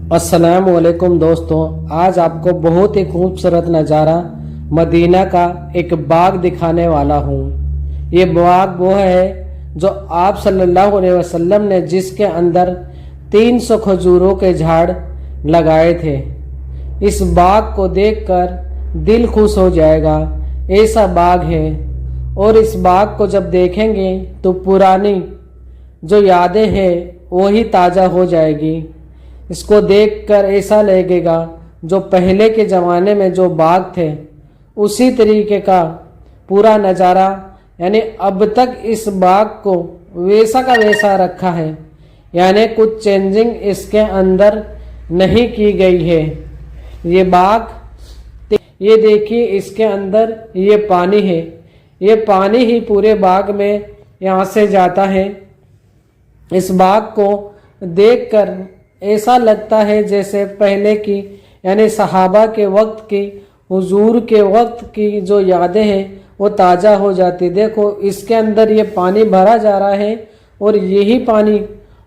अस्सलाम वालेकुम दोस्तों, आज आपको बहुत ही खूबसूरत नज़ारा मदीना का एक बाग दिखाने वाला हूँ। ये बाग वो है जो आप सल्लल्लाहु अलैहि वसल्लम ने जिसके अंदर 300 खजूरों के झाड़ लगाए थे। इस बाग को देखकर दिल खुश हो जाएगा, ऐसा बाग है। और इस बाग को जब देखेंगे तो पुरानी जो यादें हैं वही ताज़ा हो जाएगी। इसको देखकर ऐसा लगेगा जो पहले के ज़माने में जो बाग थे उसी तरीके का पूरा नज़ारा, यानी अब तक इस बाग को वैसा का वैसा रखा है, यानी कुछ चेंजिंग इसके अंदर नहीं की गई है। ये बाग, ये देखिए इसके अंदर ये पानी है, ये पानी ही पूरे बाग में यहाँ से जाता है। इस बाग को देखकर ऐसा लगता है जैसे पहले की, यानी सहाबा के वक्त की, हुजूर के वक्त की जो यादें हैं वो ताज़ा हो जाती। देखो इसके अंदर ये पानी भरा जा रहा है और यही पानी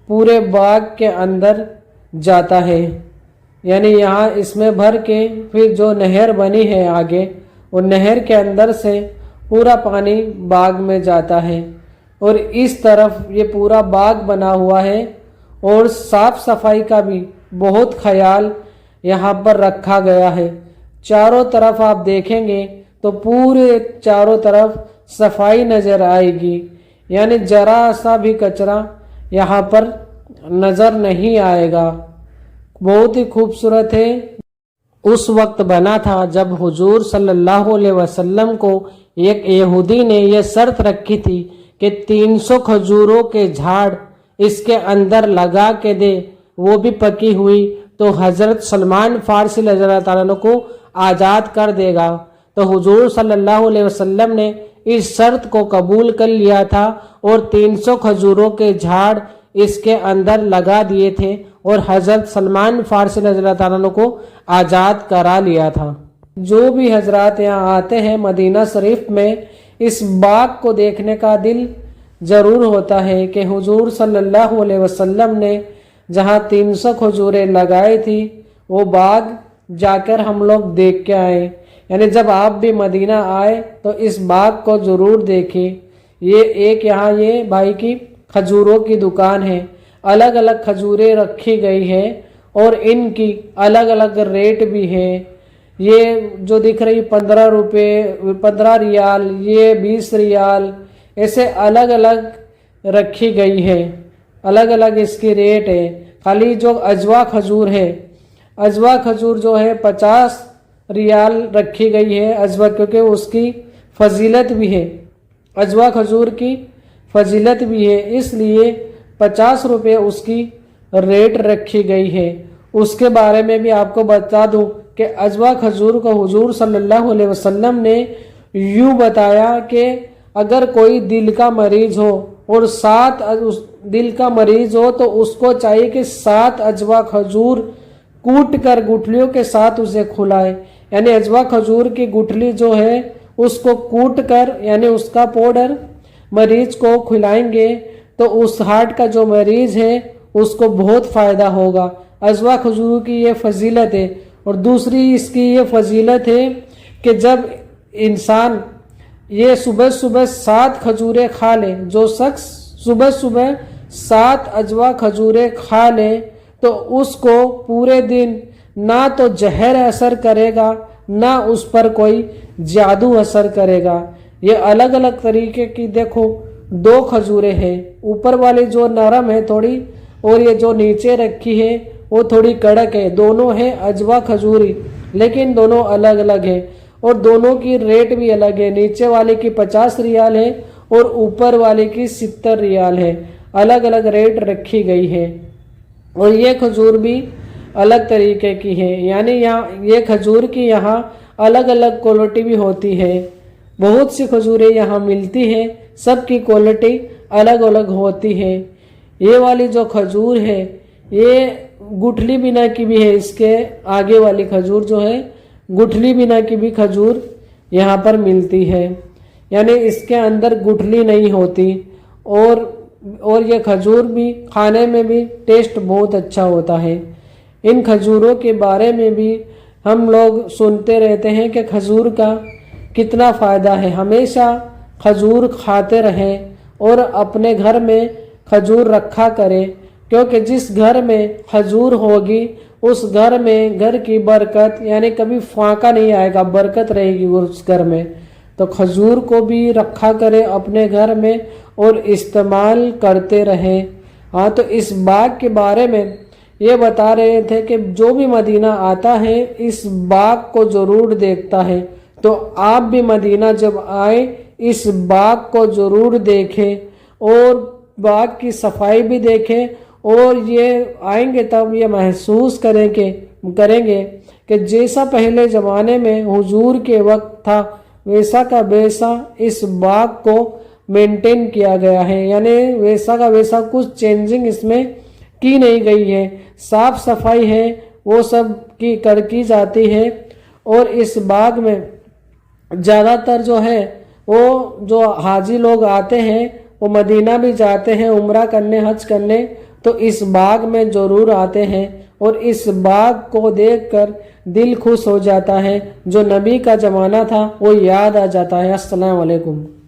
पूरे बाग के अंदर जाता है, यानी यहाँ इसमें भर के फिर जो नहर बनी है आगे, वो नहर के अंदर से पूरा पानी बाग में जाता है। और इस तरफ ये पूरा बाग बना हुआ है और साफ सफाई का भी बहुत ख्याल यहाँ पर रखा गया है। चारों तरफ आप देखेंगे तो पूरे चारों तरफ सफाई नज़र आएगी, यानी जरा सा भी कचरा यहाँ पर नज़र नहीं आएगा। बहुत ही खूबसूरत है। उस वक्त बना था जब हुजूर सल्लल्लाहु अलैहि वसल्लम को एक यहूदी ने यह शर्त रखी थी कि 300 खजूरों के झाड़ इसके अंदर लगा के दे, वो भी पकी हुई, तो हज़रत सलमान फारसी रज़ियल्लाहु ताला अन्हु को आज़ाद कर देगा। तो हुजूर सल्लल्लाहु अलैहि वसल्लम ने इस शर्त को कबूल कर लिया था और 300 खजूरों के झाड़ इसके अंदर लगा दिए थे और हज़रत सलमान फारसी रज़ियल्लाहु ताला अन्हु को आज़ाद करा लिया था। जो भी हजरात यहाँ आते हैं मदीना शरीफ में, इस बाग को देखने का दिल ज़रूर होता है कि हुजूर सल्लल्लाहु अलैहि वसल्लम ने जहाँ 300 खजूरें लगाई थी वो बाग जाकर हम लोग देख के आए। यानी जब आप भी मदीना आए तो इस बाग को ज़रूर देखें। ये एक यहाँ ये भाई की खजूरों की दुकान है, अलग अलग खजूरें रखी गई है और इनकी अलग अलग रेट भी है। ये जो दिख रही 15 रुपये, 15 रियाल, ये 20 रियाल, ऐसे अलग अलग रखी गई है, अलग अलग इसकी रेट है। खाली जो अजवा खजूर है, अजवा खजूर जो है 50 रियाल रखी गई है अजवा, क्योंकि उसकी फजीलत भी है, अजवा खजूर की फजीलत भी है, इसलिए 50 रुपये उसकी रेट रखी गई है। उसके बारे में भी आपको बता दूं कि अजवा खजूर को हुजूर सल्लल्लाहु अलैहि वसल्लम ने यूँ बताया कि अगर कोई दिल का मरीज हो और 7 दिल का मरीज हो तो उसको चाहिए कि 7 अजवा खजूर कूट कर गुठलियों के साथ उसे खुलाए। यानी अजवा खजूर की गुठली जो है उसको कूट कर, यानी उसका पाउडर मरीज को खिलाएंगे तो उस हार्ट का जो मरीज है उसको बहुत फ़ायदा होगा। अजवा खजूर की ये फजीलत है। और दूसरी इसकी ये फजीलत है कि जब इंसान ये सुबह सुबह 7 खजूरें खा ले, जो शख्स सुबह सुबह 7 अजवा खजूरें खा ले तो उसको पूरे दिन ना तो जहर असर करेगा ना उस पर कोई जादू असर करेगा। ये अलग अलग तरीके की देखो 2 खजूरें हैं, ऊपर वाली जो नरम है थोड़ी और ये जो नीचे रखी है वो थोड़ी कड़क है। दोनों है अजवा खजूरी, लेकिन दोनों अलग अलग है और दोनों की रेट भी अलग है। नीचे वाले की 50 रियाल है और ऊपर वाले की 70 रियाल है। अलग अलग रेट रखी गई है। और ये खजूर भी अलग तरीके की है, यानी यहाँ ये खजूर की यहाँ अलग अलग क्वालिटी भी होती है। बहुत सी खजूरें यहाँ मिलती हैं, सबकी क्वालिटी अलग अलग होती है। ये वाली जो खजूर है ये गुठली बिना की भी है, इसके आगे वाली खजूर जो है गुठली बिना की भी खजूर यहाँ पर मिलती है, यानी इसके अंदर गुठली नहीं होती। और ये खजूर भी खाने में भी टेस्ट बहुत अच्छा होता है। इन खजूरों के बारे में भी हम लोग सुनते रहते हैं कि खजूर का कितना फ़ायदा है। हमेशा खजूर खाते रहें और अपने घर में खजूर रखा करें, क्योंकि जिस घर में खजूर होगी उस घर में घर की बरकत यानी कभी फाका नहीं आएगा, बरकत रहेगी उस घर में। तो खजूर को भी रखा करें अपने घर में और इस्तेमाल करते रहें। हाँ, तो इस बाग के बारे में ये बता रहे थे कि जो भी मदीना आता है इस बाग को ज़रूर देखता है। तो आप भी मदीना जब आए इस बाग को ज़रूर देखें और बाग की सफाई भी देखें, और ये आएंगे तब ये महसूस करेंगे कि जैसा पहले ज़माने में हुजूर के वक्त था वैसा का वैसा इस बाग को मेंटेन किया गया है, यानी वैसा का वैसा कुछ चेंजिंग इसमें की नहीं गई है। साफ सफाई है वो सब की जाती है। और इस बाग में ज़्यादातर जो है वो जो हाजी लोग आते हैं वो मदीना भी जाते हैं उम्रा करने, हज करने, तो इस बाग में ज़रूर आते हैं और इस बाग को देखकर दिल खुश हो जाता है। जो नबी का ज़माना था वो याद आ जाता है। अस्सलाम वालेकुम।